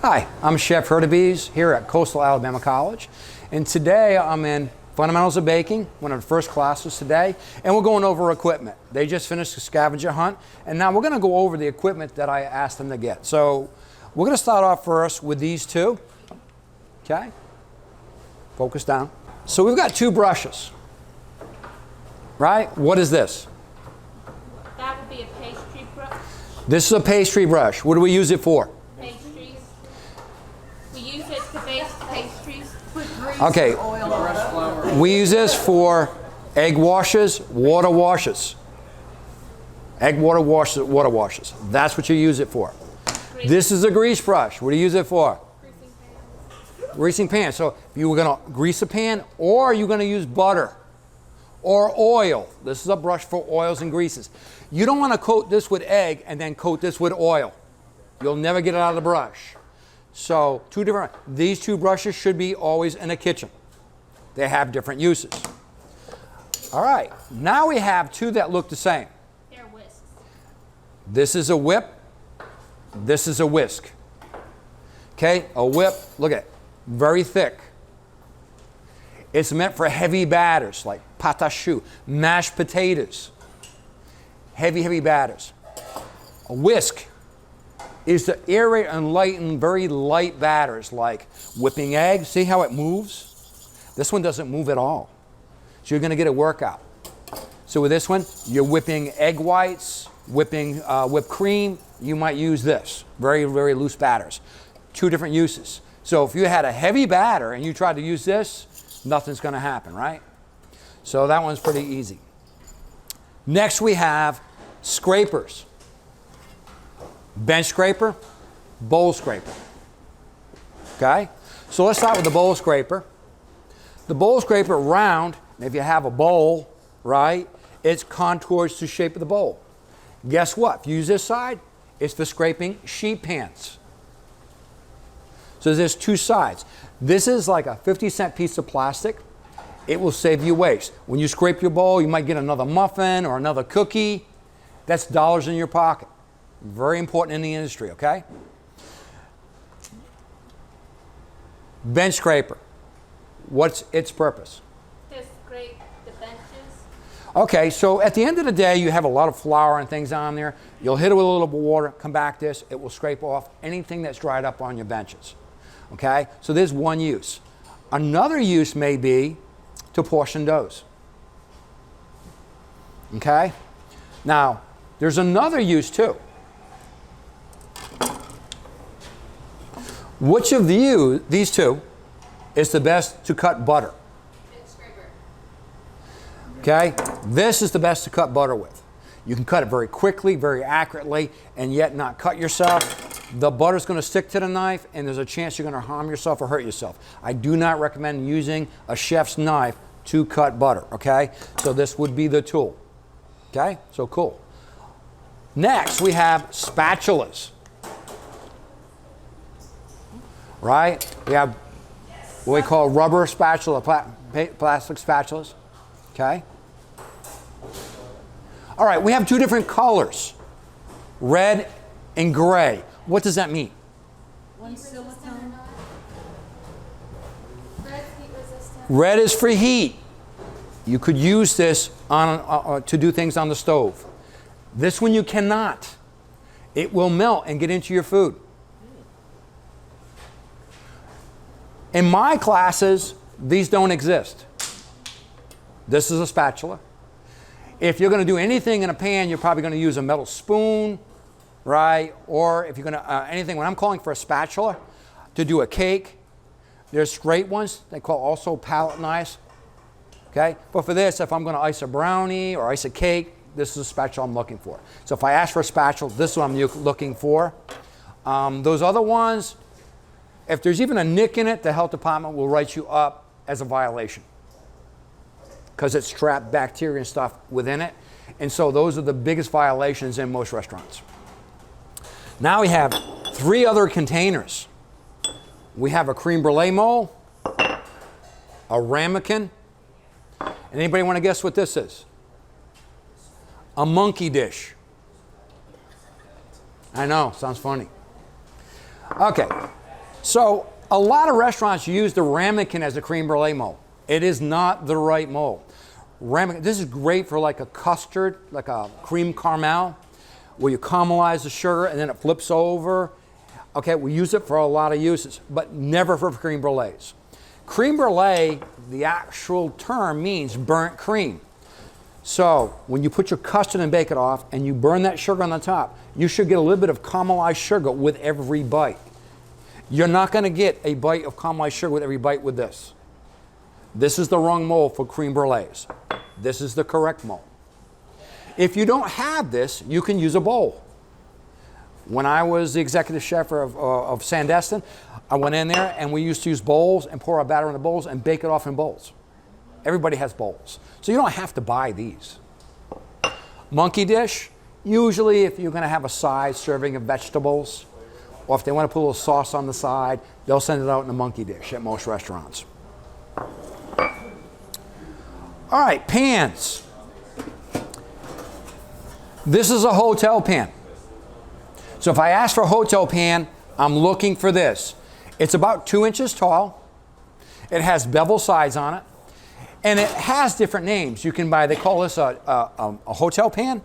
Hi, I'm Chef Hurtubise here at Coastal Alabama College, and today I'm in Fundamentals of Baking, one of the first classes today, and we're going over equipment. They just finished the scavenger hunt, and now we're going to go over the equipment that I asked them to get. So we're going to start off first with these two. Okay? Focus down. So we've got two brushes, right? What is this? That would be a pastry brush. This is a pastry brush. What do we use it for? Pastries. We use it to baste pastries. Put grease Okay. or oil on it. We use this for egg washes, water washes. Egg water washes, water washes. That's what you use it for. This is a grease brush. What do you use it for? Greasing pans. Greasing pan. So you were going to grease a pan, or you're going to use butter or oil. This is a brush for oils and greases. You don't want to coat this with egg and then coat this with oil. You'll never get it out of the brush. So these two brushes should be always in a kitchen. They have different uses. All right, now we have two that look the same. They're whisks. This is a whip. This is a whisk. Okay, a whip, look at it, very thick. It's meant for heavy batters like pâte à choux, mashed potatoes. Heavy batters. A whisk is to aerate and lighten very light batters like whipping eggs. See how it moves? This one doesn't move at all. So you're going to get a workout. So with this one, you're whipping egg whites, whipping whipped cream. You might use this. Very loose batters. Two different uses. So if you had a heavy batter and you tried to use this, nothing's going to happen, right? So that one's pretty easy. Next we have scrapers. Bench scraper, bowl scraper. Okay? So let's start with the bowl scraper. The bowl scraper round, if you have a bowl, right, it contours to the shape of the bowl. Guess what? If you use this side, it's for scraping sheet pans. So there's two sides. This is like a 50-cent piece of plastic. It will save you waste. When you scrape your bowl, you might get another muffin or another cookie. That's dollars in your pocket. Very important in the industry, okay? Bench scraper. What's its purpose? To scrape the benches. Okay, so at the end of the day, you have a lot of flour and things on there. You'll hit it with a little bit of water, come back this, it will scrape off anything that's dried up on your benches. Okay, so there's one use. Another use may be to portion doughs. Okay, now there's another use too. Which of these two is the best to cut butter? Bench scraper. Okay, this is the best to cut butter with. You can cut it very quickly, very accurately, and yet not cut yourself. The butter's going to stick to the knife, and there's a chance you're going to harm yourself or hurt yourself. I do not recommend using a chef's knife to cut butter, okay? So this would be the tool, okay? So cool. Next, we have spatulas, right? We have what we call rubber spatula, plastic spatulas, okay? All right, we have two different colors, red and gray. What does that mean? One silicone. Red's heat resistant. Red is for heat. You could use this to do things on the stove. This one you cannot. It will melt and get into your food. In my classes, these don't exist. This is a spatula. If you're going to do anything in a pan, you're probably going to use a metal spoon, right? Or if you're going to, anything, when I'm calling for a spatula to do a cake, there's straight ones. They call also palette knives, okay? But for this, if I'm going to ice a brownie or ice a cake, this is a spatula I'm looking for. So if I ask for a spatula, this is what I'm looking for. Those other ones, if there's even a nick in it, the health department will write you up as a violation because it's trapped bacteria and stuff within it. And so those are the biggest violations in most restaurants. Now we have three other containers. We have a creme brulee mold, a ramekin, and anybody want to guess what this is? A monkey dish. I know, sounds funny. Okay, So a lot of restaurants use the ramekin as a creme brulee mold. It is not the right mold. Ramekin, this is great for like a custard, like a cream caramel, where you caramelize the sugar and then it flips over. Okay, we use it for a lot of uses, but never for creme brulees. Creme brulee, the actual term means burnt cream. So when you put your custard and bake it off and you burn that sugar on the top, you should get a little bit of caramelized sugar with every bite. You're not going to get a bite of caramelized sugar with every bite with this. This is the wrong mold for creme brulees. This is the correct mold. If you don't have this, you can use a bowl. When I was the executive chef of Sandestin, I went in there and we used to use bowls and pour our batter in the bowls and bake it off in bowls. Everybody has bowls. So you don't have to buy these. Monkey dish, usually if you're going to have a side serving of vegetables, or if they want to put a little sauce on the side, they'll send it out in a monkey dish at most restaurants. All right, pans. This is a hotel pan. So if I ask for a hotel pan, I'm looking for this. It's about 2 inches tall. It has bevel sides on it. And it has different names. You can buy, they call this a hotel pan,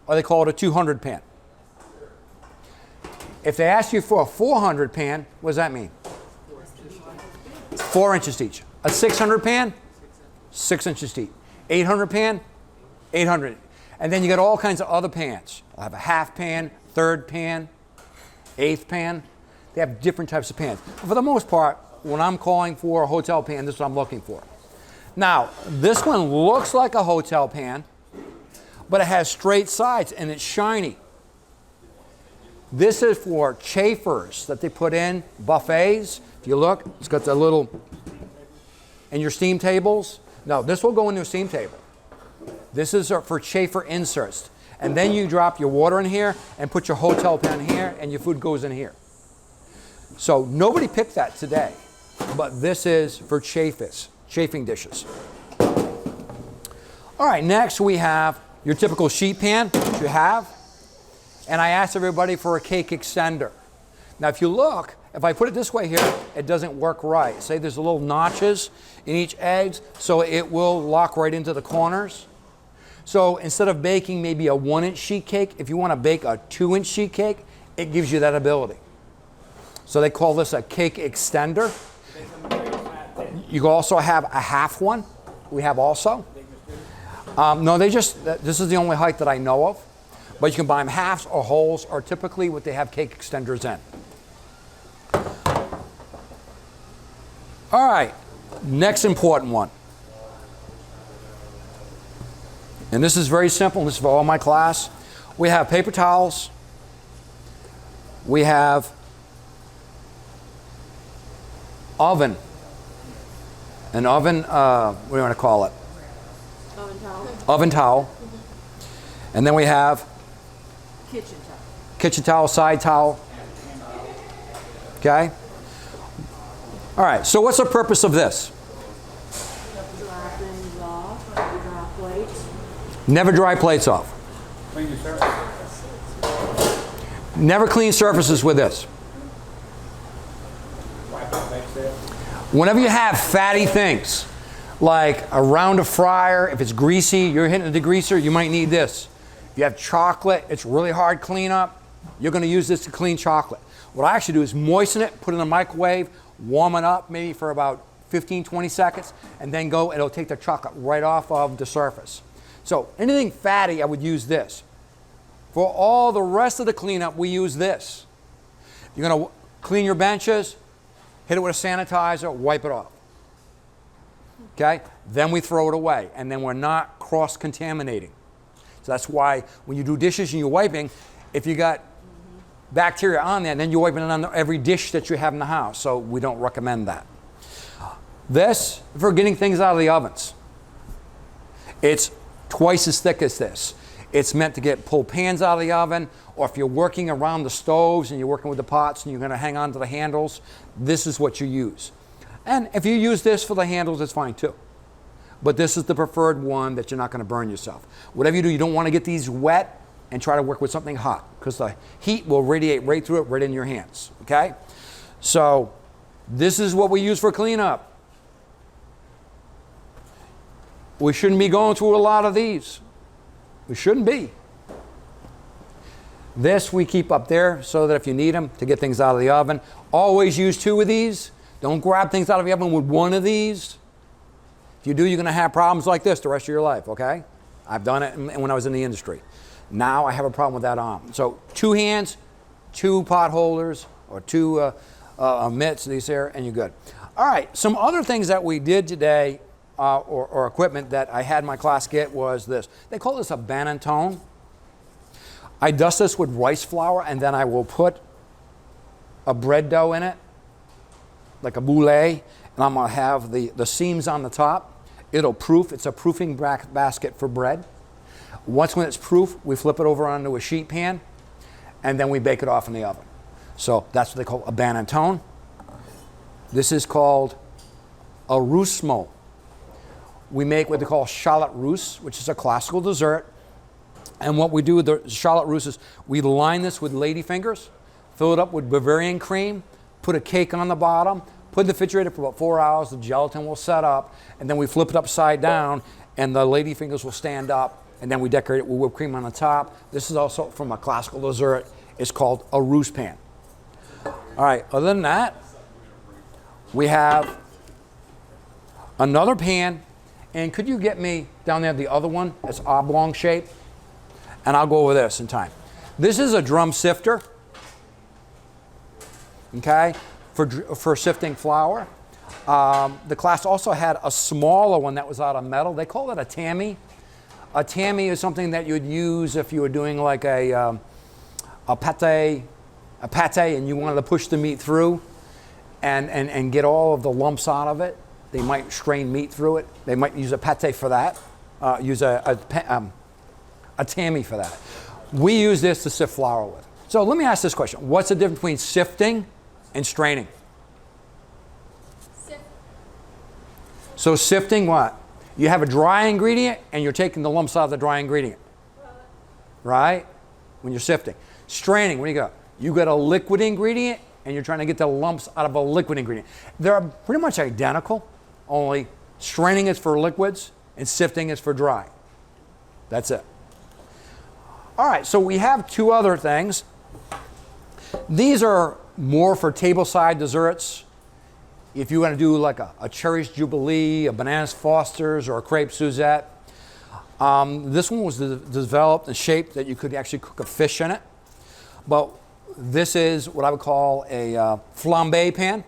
or they call it a 200 pan. If they ask you for a 400 pan, what does that mean? 4 inches each. A 600 pan, 6 inches each. 800 pan, 800. And then you got all kinds of other pans. I'll have a half pan, third pan, eighth pan. They have different types of pans. But for the most part, when I'm calling for a hotel pan, this is what I'm looking for. Now, this one looks like a hotel pan, but it has straight sides and it's shiny. This is for chafers that they put in buffets. If you look, it's got the little, and your steam tables. No, this will go into a steam table. This is for chafer inserts. And then you drop your water in here and put your hotel pan here and your food goes in here. So nobody picked that today, but this is for chafing dishes. All right, next we have your typical sheet pan that you have. And I asked everybody for a cake extender. Now if you look, if I put it this way here, it doesn't work right. Say there's little notches in each egg, so it will lock right into the corners. So instead of baking maybe a 1-inch sheet cake, if you want to bake a 2-inch sheet cake, it gives you that ability. So they call this a cake extender. You can also have a half one. We have also. No, this is the only height that I know of. But you can buy them halves or wholes, or typically what they have cake extenders in. All right, next important one. And this is very simple. This is for all my class. We have paper towels. We have oven. An oven, what do you want to call it? Oven towel. Oven towel. And then we have Kitchen towel. kitchen towel, side towel. Okay? All right, so what's the purpose of this? Dry things off, dry plates. Never dry plates off. Clean your surface. Never clean surfaces with this. Wipe out next step. Whenever you have fatty things, like around a fryer, if it's greasy, you're hitting the degreaser, you might need this. If you have chocolate, it's really hard to clean up, you're going to use this to clean chocolate. What I actually do is moisten it, put it in the microwave, warm it up maybe for about 15, 20 seconds, and then it'll take the chocolate right off of the surface. So anything fatty, I would use this. For all the rest of the cleanup, we use this. You're going to clean your benches, hit it with a sanitizer, wipe it off. Okay? Then we throw it away, and then we're not cross-contaminating. So that's why when you do dishes and you're wiping, if you got bacteria on there, then you're wiping it on every dish that you have in the house. So we don't recommend that. This, for getting things out of the ovens. It's twice as thick as this. It's meant to pull pans out of the oven, or if you're working around the stoves and you're working with the pots and you're going to hang on to the handles, this is what you use. And if you use this for the handles, it's fine too. But this is the preferred one that you're not going to burn yourself. Whatever you do, you don't want to get these wet and try to work with something hot, because the heat will radiate right through it, right in your hands. Okay? So This is what we use for cleanup. We shouldn't be going through a lot of these. We shouldn't be. This we keep up there so that if you need them to get things out of the oven. Always use 2 of these. Don't grab things out of the oven with 1 of these. If you do, you're going to have problems like this the rest of your life, okay? I've done it when I was in the industry. Now I have a problem with that arm. So 2 hands, 2 pot holders, or 2 mitts, these here, and you're good. All right, some other things that we did today, or equipment that I had my class get was this. They call this a Banantone. I dust this with rice flour, and then I will put a bread dough in it, like a boulé, and I'm going to have the seams on the top. It'll proof. It's a proofing basket for bread. Once when it's proof, we flip it over onto a sheet pan, and then we bake it off in the oven. So that's what they call a Banantone. This is called a Rousseau. We make what they call Charlotte Russe, which is a classical dessert. And what we do with the Charlotte Russe is we line this with lady fingers, fill it up with Bavarian cream, put a cake on the bottom, put in the refrigerator for about 4 hours, the gelatin will set up, and then we flip it upside down, and the lady fingers will stand up, and then we decorate it with whipped cream on the top. This is also from a classical dessert. It's called a Russe pan. All right, other than that, we have another pan, and could you get me down there the other one? It's oblong shape. And I'll go over this in time. This is a drum sifter, okay, for sifting flour. The class also had a smaller one that was out of metal. They call it a tammy. A tammy is something that you'd use if you were doing like a pate, and you wanted to push the meat through and get all of the lumps out of it. They might strain meat through it. They might use a pate for that. Use a tammy for that. We use this to sift flour with. So let me ask this question. What's the difference between sifting and straining? Sift. So sifting what? You have a dry ingredient and you're taking the lumps out of the dry ingredient. Right? When you're sifting. Straining, where do you go? You got a liquid ingredient and you're trying to get the lumps out of a liquid ingredient. They're pretty much identical, only straining is for liquids and sifting is for dry. That's it. All right, so we have 2 other things. These are more for tableside desserts. If you want to do like a Cherries Jubilee, a Bananas Foster's, or a Crepe Suzette. This one was developed and shaped that you could actually cook a fish in it. But this is what I would call a flambe pan.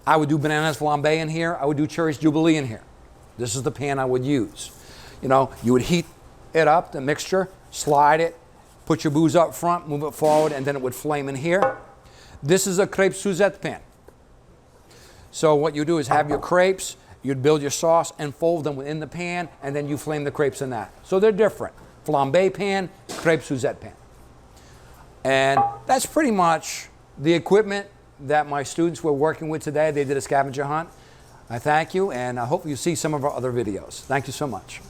I would do Bananas Flambe in here. I would do Cherries Jubilee in here. This is the pan I would use. You know, you would heat it up, the mixture, slide it, put your booze up front, move it forward, and then it would flame in here. This is a Crepe Suzette pan. So what you do is have your crepes, you'd build your sauce and fold them within the pan, and then you flame the crepes in that. So they're different. Flambe pan, Crepe Suzette pan. And that's pretty much the equipment that my students were working with today. They did a scavenger hunt. I thank you, and I hope you see some of our other videos. Thank you so much.